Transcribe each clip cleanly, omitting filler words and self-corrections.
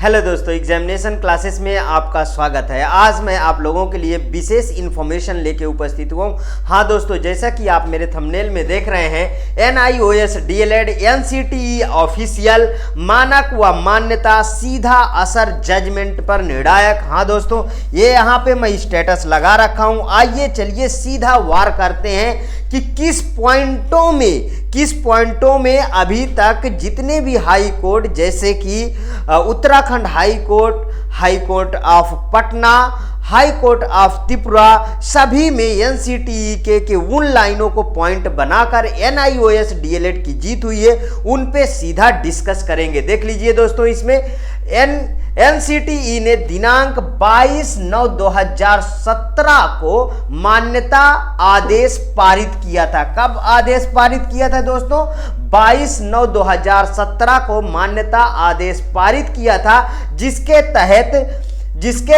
Hello दोस्तों, examination classes में आपका स्वागत है। आज मैं आप लोगों के लिए विशेष इन्फॉर्मेशन लेके उपस्थित हुआ हूँ। हाँ दोस्तों, जैसा कि आप मेरे थंबनेल में देख रहे हैं, NIOS DLED NCTE ऑफिशियल मानक व मान्यता सीधा असर जजमेंट पर निर्णायक। हाँ दोस्तों, ये यहाँ पे मैं स्टेटस लगा रखा हूँ। आइए चलिए सीधा वार करते हैं कि किस पॉइंटों में अभी तक जितने भी हाई कोर्ट, जैसे कि Uttarakhand high court of Patna, high court of Tripura, सभी में NCTE के उन लाइनों को पॉइंट बनाकर NIOS DLED की जीत हुई है, उन पे सीधा डिस्कस करेंगे। देख लीजिए दोस्तों, इसमें NCTE ने दिनांक 22/9/2017 को मान्यता आदेश पारित किया था। कब आदेश पारित किया था दोस्तों? 22/9/2017 को मान्यता आदेश पारित किया था, जिसके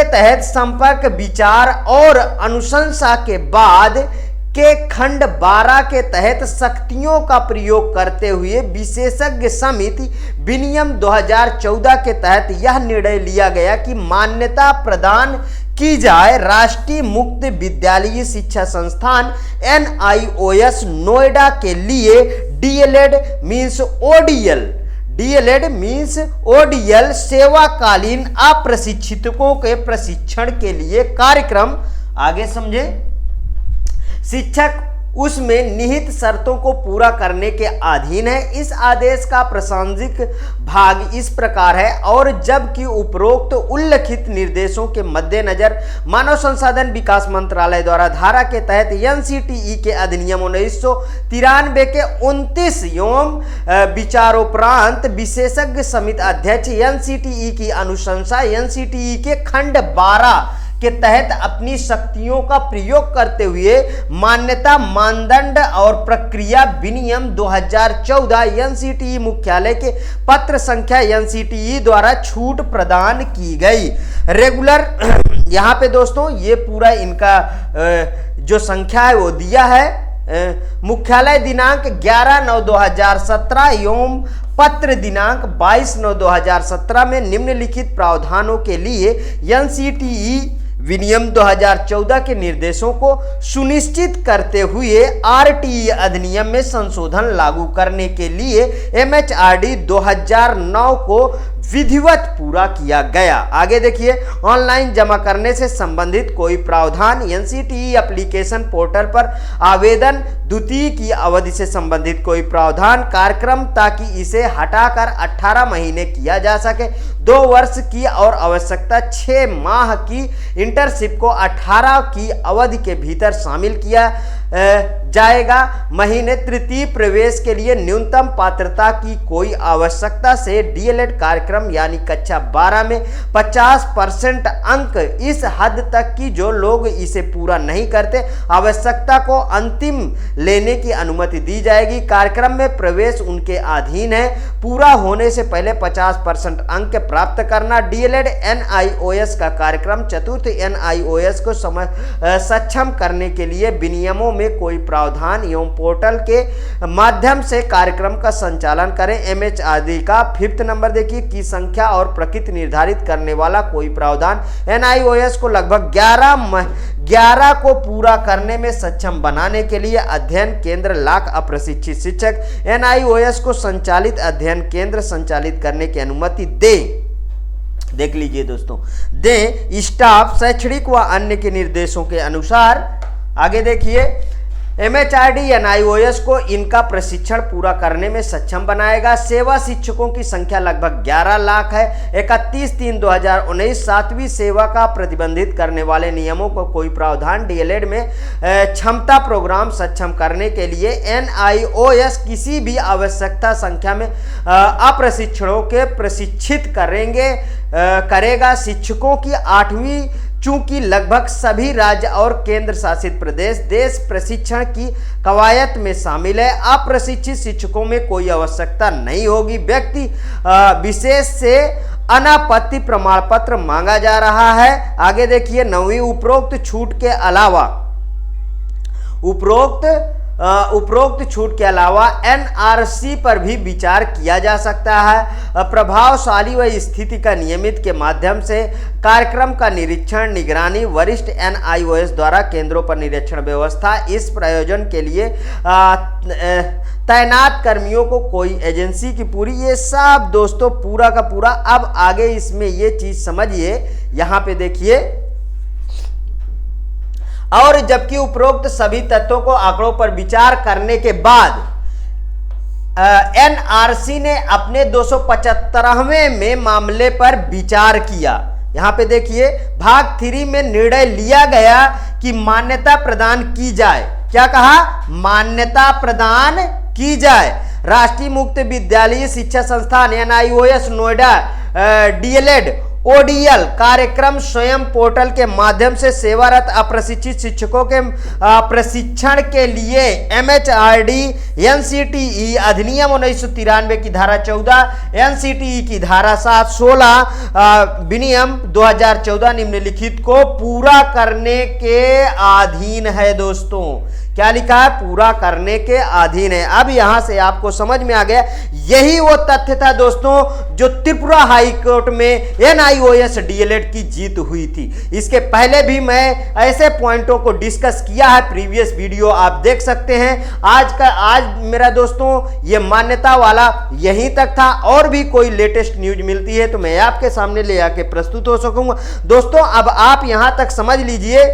तहत संपर्क विचार और अनुशंसा के बाद के खंड 12 के तहत शक्तियों का प्रयोग करते हुए विशेषज्ञ समिति विनियम 2014 के तहत यह निर्णय लिया गया कि मान्यता प्रदान की जाए राष्ट्रीय मुक्त विद्यालयी शिक्षा संस्थान NIOS नोएडा के लिए DLED मीन्स ODL सेवाकालीन अप्रशिक्षितों के प्रशिक्षण के लिए कार्यक्रम। आगे समझे, शिक्षक उसमें निहित शर्तों को पूरा करने के अधीन है। इस आदेश का प्रासंगिक भाग इस प्रकार है, और जबकि उपरोक्त उल्लिखित निर्देशों के मद्देनजर मानव संसाधन विकास मंत्रालय द्वारा धारा के तहत NCTE के अधिनियम 1993 के 29 विचारोपरांत विशेषज्ञ समिति अध्यक्ष NCTE की अनुशंसा NCTE के खंड 12 के तहत अपनी शक्तियों का प्रयोग करते हुए मान्यता मानदंड और प्रक्रिया विनियम 2014 NCTE मुख्यालय के पत्र संख्या NCTE द्वारा छूट प्रदान की गई। रेगुलर यहाँ पे दोस्तों ये पूरा इनका जो संख्या है वो दिया है। मुख्यालय दिनांक 11/9/2017 एवं पत्र दिनांक 22/9/2017 में निम्नलिखित प्रावधानों के लिए NCTE विनियम 2014 के निर्देशों को सुनिश्चित करते हुए RTE अधिनियम में संशोधन लागू करने के लिए MHRD 2009 को विधिवत पूरा किया गया। आगे देखिए, ऑनलाइन जमा करने से संबंधित कोई प्रावधान NCTE एप्लीकेशन पोर्टल पर आवेदन, द्वितीय की अवधि से संबंधित कोई प्रावधान कार्यक्रम ताकि इसे हटाकर 18 महीने किया जा सके। 2 वर्ष की और आवश्यकता 6 माह की इंटर्नशिप को 18 की अवधि के भीतर शामिल किया जाएगा। महीने तृतीय प्रवेश के लिए न्यूनतम पात्रता की कोई आवश्यकता से DLED कार्यक्रम यानी कक्षा 12 में 50% अंक, इस हद तक कि जो लोग इसे पूरा नहीं करते आवश्यकता को अंतिम लेने की अनुमति दी जाएगी। कार्यक्रम में प्रवेश उनके अधीन है। पूरा होने से पहले 50% अंक प्राप्त करना। DLED NIOS का कार्यक्रम चतुर्थ NIOS को सक्षम करने के लिए विनियमों में कोई प्रावधान एवं पोर्टल के माध्यम से कार्यक्रम का संचालन करें। MHRD का 5th नंबर देखिए, की संख्या और प्रकृति निर्धारित करने वाला कोई प्रावधान NIOS को लगभग 11 को पूरा करने में सक्षम बनाने के लिए अध्ययन केंद्र लाख अप्रशिक्षित शिक्षक NIOS को संचालित अध्ययन केंद्र संचालित करने की अनुमति दे। देख लीजिए दोस्तों, दे स्टाफ शैक्षणिक व अन्य के निर्देशों के अनुसार। आगे देखिए, MHRD NIOS को इनका प्रशिक्षण पूरा करने में सक्षम बनाएगा। सेवा शिक्षकों की संख्या लगभग 11 लाख है। 31/3/2019 सातवीं सेवा का प्रतिबंधित करने वाले नियमों को कोई प्रावधान DLED में क्षमता प्रोग्राम सक्षम करने के लिए NIOS किसी भी आवश्यकता संख्या में अप्रशिक्षणों के प्रशिक्षित करेगा। शिक्षकों की 8वीं चूंकि लगभग सभी राज्य और केंद्र शासित प्रदेश देश प्रशिक्षण की कवायद में शामिल है, अप्रशिक्षित शिक्षकों में कोई आवश्यकता नहीं होगी। व्यक्ति विशेष से अनापत्ति प्रमाण पत्र मांगा जा रहा है। आगे देखिए, 9वीं उपरोक्त छूट के अलावा उपरोक्त उपरोक्त छूट के अलावा एनआरसी पर भी विचार किया जा सकता है। प्रभावशाली व स्थिति का नियमित के माध्यम से कार्यक्रम का निरीक्षण, निगरानी, वरिष्ठ एनआईओएस द्वारा केंद्रों पर निरीक्षण व्यवस्था, इस प्रयोजन के लिए तैनात कर्मियों को कोई एजेंसी की पूरी, ये सब दोस्तों पूरा का पूरा। अब आगे इसमें ये चीज समझिए, यहां पे देखिए, और जबकि उपरोक्त सभी तथ्यों को आंकड़ों पर विचार करने के बाद एनआरसी ने अपने 275वें में मामले पर विचार किया। यहां पे देखिए भाग 3 में निर्णय लिया गया कि मान्यता प्रदान की जाए। क्या कहा? मान्यता प्रदान की जाए। राष्ट्रीय मुक्त विद्यालयी शिक्षा संस्थान एनआईओएस नोएडा डीएलएड ओडीएल कार्यक्रम स्वयं पोर्टल के माध्यम से सेवारत अप्रशिक्षित शिक्षकों के प्रशिक्षण के लिए एमएचआरडी एनसीटीई अधिनियम 1993 की धारा 14, एनसीटीई की धारा 7, 16 विनियम 2014 निम्नलिखित को पूरा करने के अधीन है। दोस्तों क्या लिखा है? पूरा करने के अधीन है। अब यहां से आपको समझ में आ गया, यही वो तथ्य था दोस्तों जो त्रिपुरा हाई कोर्ट में एनआईओएस डीएलएड की जीत हुई थी। इसके पहले भी मैं ऐसे पॉइंटों को डिस्कस किया है, प्रीवियस वीडियो आप देख सकते हैं। आज मेरा दोस्तों ये मान्यता वाला यहीं तक था, और भी कोई लेटेस्ट न्यूज मिलती है तो मैं आपके सामने ले आके प्रस्तुत हो सकूंगा। दोस्तों अब आप यहां तक समझ लीजिए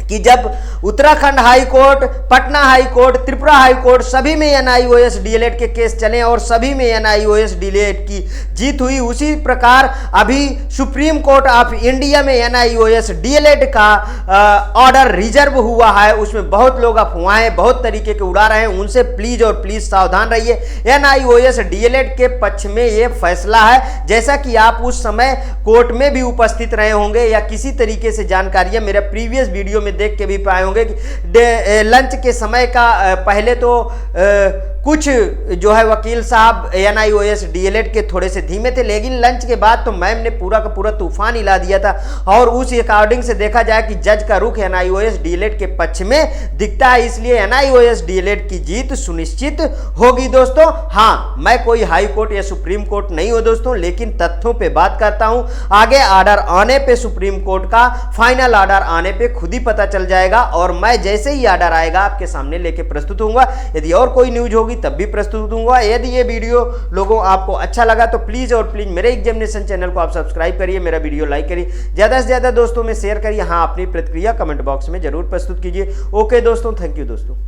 कि जब Uttarakhand high court, Patna high court, Tripura high court सभी में एनआईओएस डीएलएड के केस चले और सभी में एनआईओएस डीएलएड की जीत हुई, उसी प्रकार अभी सुप्रीम कोर्ट ऑफ इंडिया में एनआईओएस डीएलएड का ऑर्डर रिजर्व हुआ है। उसमें बहुत लोग अफवाहें बहुत तरीके के उड़ा रहे हैं, उनसे प्लीज और प्लीज सावधान रहिए। एनआईओएस डीएलएड के पक्ष में यह फैसला है, जैसा कि आप उस समय कोर्ट में भी उपस्थित रहे होंगे या किसी तरीके से जानकारियां मेरे प्रीवियस वीडियो में देख के भी पाए होंगे कि लंच के समय का पहले तो कुछ जो है वकील साहब एनआईओएस डीएलएड के थोड़े से धीमे थे, लेकिन लंच के बाद तो मैम ने पूरा का पूरा तूफान हिला दिया था। और उस अकॉर्डिंग से देखा जाए कि जज का रुख एनआईओएस डीएलएड के पक्ष में दिखता है, इसलिए एनआईओएस डीएलएड की जीत सुनिश्चित होगी। दोस्तों हाँ, मैं कोई हाई कोर्ट या सुप्रीम कोर्ट नहीं हूं दोस्तों, लेकिन तथ्यों पे बात करता हूं। आगे ऑर्डर आने पे, सुप्रीम कोर्ट का फाइनल ऑर्डर आने पे खुद ही पता चल जाएगा, और मैं जैसे ही ऑर्डर आएगा आपके सामने लेके प्रस्तुत होऊंगा। यदि और कोई न्यूज होगी तब भी प्रस्तुत दूंगा। यदि ये वीडियो लोगों आपको अच्छा लगा तो प्लीज और प्लीज मेरे एग्जामिनेशन चैनल को आप सब्सक्राइब करिए, मेरा वीडियो लाइक करिए, ज्यादा से ज्यादा दोस्तों में शेयर करिए। हाँ, अपनी प्रतिक्रिया कमेंट बॉक्स में जरूर प्रस्तुत कीजिए। ओके दोस्तों, थैंक यू दोस्तों।